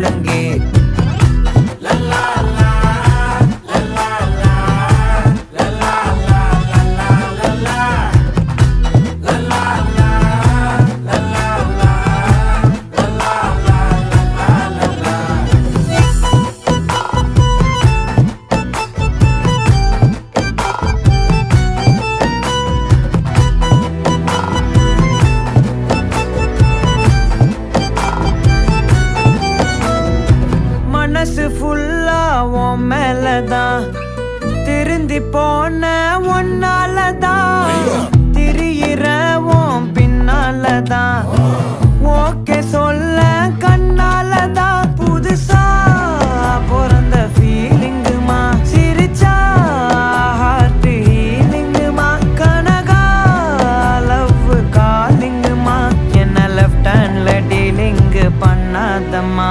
முழங்கே. மனசு ஃபுல்லா உன் மேலதான், திருந்தி போன ஒன்னாலதான், திரியிற உன் பின்னாலதான், ஓகே சொல்ல கண்ணாலதான். புதுசா பிறந்த ஃபீலிங்குமா, சிரிச்சா ஹார்ட் ஹீலிங்குமா, கனகா லவ் காலிங்குமா, என்ன லெஃப்ட் ஹேண்ட்ல டீலிங் பண்ணாதம்மா.